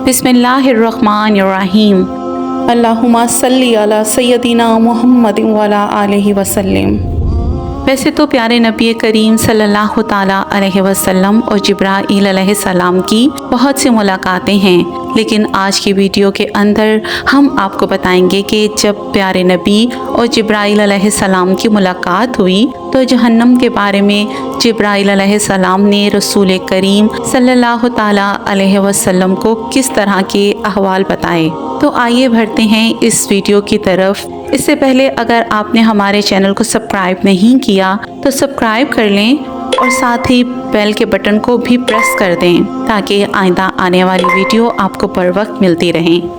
बिस्मिल्लाहिर्रहमानिर्रहीम। अल्लाहुम्मा सल्ली अला सय्यदिना मुहम्मद व अला आलिहि वसल्लम। वैसे तो प्यारे नबी करीम सल्लल्लाहु ताला अलैहि वसल्लम और जिब्राईल अलैहिस्सलाम की बहुत सी मुलाकातें हैं, लेकिन आज की वीडियो के अंदर हम आपको बताएंगे कि जब प्यारे नबी और जिब्राईल अलैहिस्सलाम की मुलाकात हुई तो जहन्नम के बारे में जिब्राईल अलैहिस्सलाम ने रसूल करीम सल्लल्लाहु ताला अलैहि वसल्लम को किस तरह के अहवाल बताए। तो आइए बढ़ते हैं इस वीडियो की तरफ। इससे पहले अगर आपने हमारे चैनल को सब्सक्राइब नहीं किया तो सब्सक्राइब कर लें और साथ ही बेल के बटन को भी प्रेस कर दें ताकि आइंदा आने वाली वीडियो आपको बर वक्त मिलती रहें।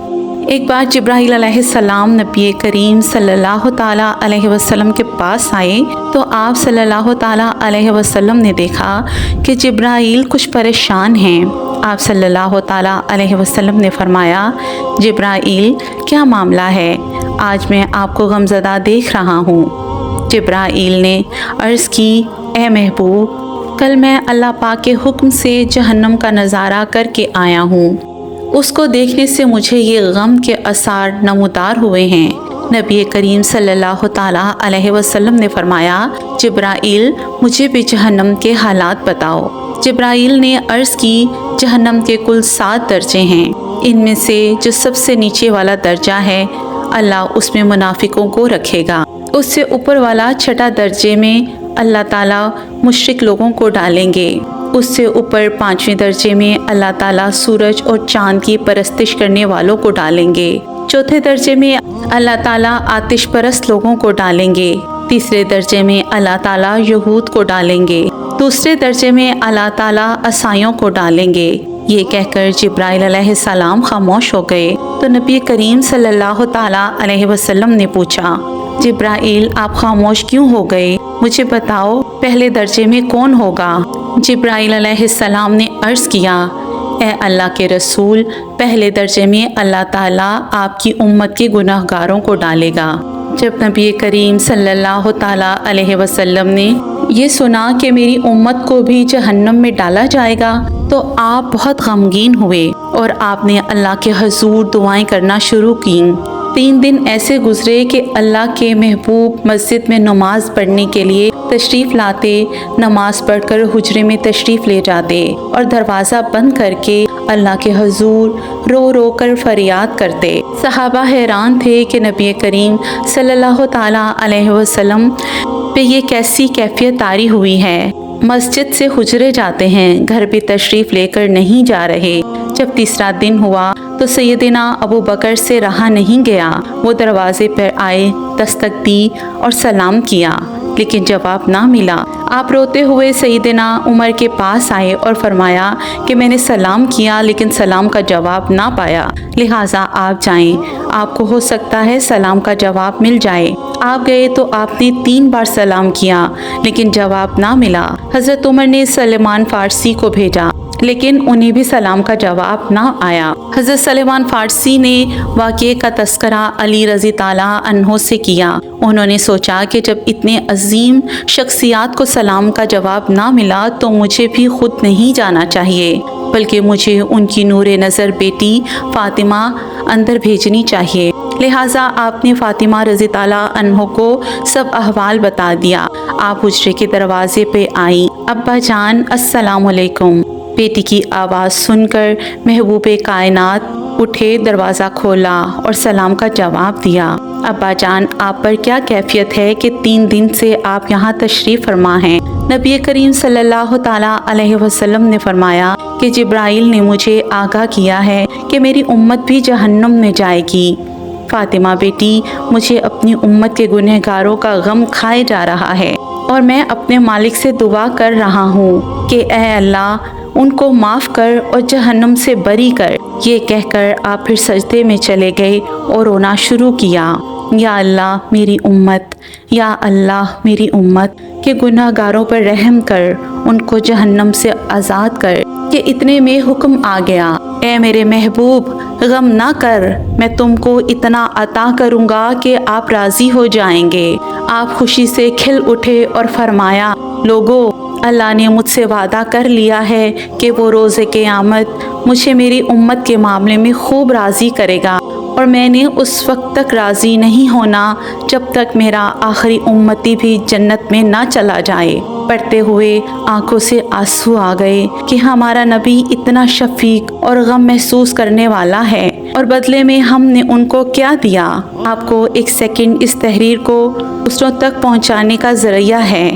एक बार जिब्राईल अलैहिस्सलाम नबी करीम सल्लल्लाहु ताला अलैहि वसल्लम के पास आए तो आप सल्लल्लाहु ताला अलैहि वसल्लम ने देखा कि जिब्राईल कुछ परेशान हैं। आप सल्लल्लाहु ताला अलैहि वसल्लम ने फरमाया, जिब्राईल क्या मामला है, आज मैं आपको गमज़दा देख रहा हूँ। जिब्राईल ने अर्ज़ की, ए महबूब, कल मैं अल्लाह पाक के हुक्म से जहन्नम का नज़ारा करके आया हूँ। उसको देखने से मुझे ये गम के आसार नमूदार हुए हैं। नबी करीम सल्लल्लाहु ताला अलैहि वसल्लम ने फरमाया, जिब्राईल मुझे भी जहन्नम के हालात बताओ। जिब्राईल ने अर्ज़ की, जहन्नम के कुल 7 दर्जे हैं। इनमें से जो सबसे नीचे वाला दर्जा है अल्लाह उसमें मुनाफिकों को रखेगा। उससे ऊपर वाला 6 दर्जे में अल्लाह ताला मुशरिक लोगों को डालेंगे। उससे ऊपर 5वें दर्जे में अल्लाह ताला सूरज और चाँद की परस्तिश करने वालों को डालेंगे। 4थे दर्जे में अल्लाह ताला आतिश परस्त लोगों को डालेंगे। 3रे दर्जे में अल्लाह ताला यहूद को डालेंगे। 2रे दर्जे में अल्लाह ताला ईसाइयों को डालेंगे। ये कहकर जिब्राईल अलैहिस्सलाम खामोश हो गए तो नबी करीम सल्लल्लाहु ताला अलैहि वसल्लम ने पूछा, जिब्राईल आप खामोश क्यों हो गए, मुझे बताओ पहले दर्जे में कौन होगा। जिब्राईल अलैहिस्सलाम ने अर्ज़ किया, ए अल्लाह के रसूल, पहले दर्जे में अल्लाह ताला आपकी उम्मत के गुनाहगारों को डालेगा। जब नबी करीम सल्लल्लाहु ताला अलैहि वसल्लम ने ये सुना कि मेरी उम्मत को भी जहन्नम में डाला जाएगा तो आप बहुत गमगीन हुए और आपने अल्लाह के हुजूर दुआएं करना शुरू की। 3 दिन ऐसे गुजरे कि अल्लाह के महबूब मस्जिद में नमाज पढ़ने के लिए तशरीफ़ लाते, नमाज पढ़कर हुजरे में तशरीफ़ ले जाते और दरवाज़ा बंद करके अल्लाह के हुजूर रो रो कर फरियाद करते। सहाबा हैरान थे कि नबी करीम सल्लल्लाहु ताला अलैहि वसल्लम पे ये कैसी कैफियत तारी हुई है। मस्जिद से हुजरे जाते हैं, घर पे तशरीफ़ लेकर नहीं जा रहे। जब 3रा दिन हुआ तो सैयदना अबू बकर से रहा नहीं गया। वो दरवाज़े पर आए, दस्तक दी और सलाम किया, लेकिन जवाब ना मिला। आप रोते हुए सैयदना उमर के पास आए और फरमाया कि मैंने सलाम किया लेकिन सलाम का जवाब ना पाया, लिहाजा आप जाएं, आपको हो सकता है सलाम का जवाब मिल जाए। आप गए तो आपने 3 बार सलाम किया लेकिन जवाब ना मिला। हज़रत उमर ने सलेमान फ़ारसी को भेजा लेकिन उन्हें भी सलाम का जवाब ना आया। हज़रत सलेमान फ़ारसी ने वाक़े का तस्करा अली रज़ी ताला अन्हो से किया। उन्होंने सोचा कि जब इतने अजीम शख्सियात को सलाम का जवाब ना मिला तो मुझे भी खुद नहीं जाना चाहिए, बल्कि मुझे उनकी नूरे नज़र बेटी फ़ातिमा अंदर भेजनी चाहिए। लिहाजा आपने फ़ातिमा रज़ी ताला अन्हो को सब अहवाल बता दिया। आप हुजरे के दरवाज़े पे आई, अब्बा जान अस्सलाम वालेकुम। बेटी की आवाज़ सुनकर महबूबे कायनात उठे, दरवाज़ा खोला और सलाम का जवाब दिया। अब्बा जान, आप पर क्या कैफियत है कि 3 दिन से आप यहाँ तशरीफ़ फरमा हैं। नबी करीम सल्लल्लाहु ताला अलैहि वसल्लम ने फरमाया कि जिब्राईल ने मुझे आगाह किया है कि मेरी उम्मत भी जहन्नम में जाएगी। फ़ातिमा बेटी, मुझे अपनी उम्मत के गुनहगारों का गम खाए जा रहा है और मैं अपने मालिक से दुआ कर रहा हूँ कि ए अल्लाह उनको माफ़ कर और जहन्नम से बरी कर। ये कहकर आप फिर सजदे में चले गए और रोना शुरू किया। या अल्लाह मेरी उम्मत, या अल्लाह मेरी उम्मत के गुनाहगारों पर रहम कर, उनको जहन्नम से आज़ाद कर। कि इतने में हुक्म आ गया, ए मेरे महबूब, गम ना कर, मैं तुमको इतना अता करूँगा कि आप राज़ी हो जाएंगे। आप खुशी से खिल उठे और फरमाया, लोगो اللہ نے مجھ سے وعدہ کر لیا ہے کہ وہ روز قیامت مجھے میری امت کے معاملے میں خوب راضی کرے گا، اور میں نے اس وقت تک راضی نہیں ہونا جب تک میرا آخری امتی بھی جنت میں نہ چلا جائے۔ پڑھتے ہوئے آنکھوں سے آنسو آ گئے کہ ہمارا نبی اتنا شفیق اور غم محسوس کرنے والا ہے، اور بدلے میں ہم نے ان کو کیا دیا۔ آپ کو ایک سیکنڈ اس تحریر کو دوسروں تک پہنچانے کا ذریعہ ہے۔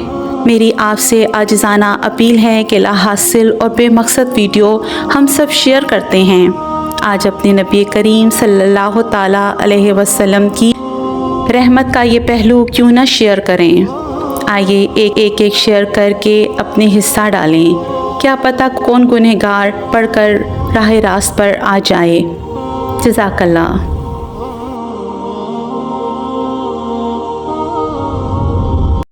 میری آپ سے عاجزانہ اپیل ہے کہ لا حاصل اور بے مقصد ویڈیو ہم سب شیئر کرتے ہیں، آج اپنے نبی کریم صلی اللہ تعالیٰ علیہ وسلم کی رحمت کا یہ پہلو کیوں نہ شیئر کریں۔ آئیے ایک شیئر کر کے اپنے حصہ ڈالیں، کیا پتہ کون گنہگار پڑھ کر راہ راست پر آ جائے۔ جزاک اللہ۔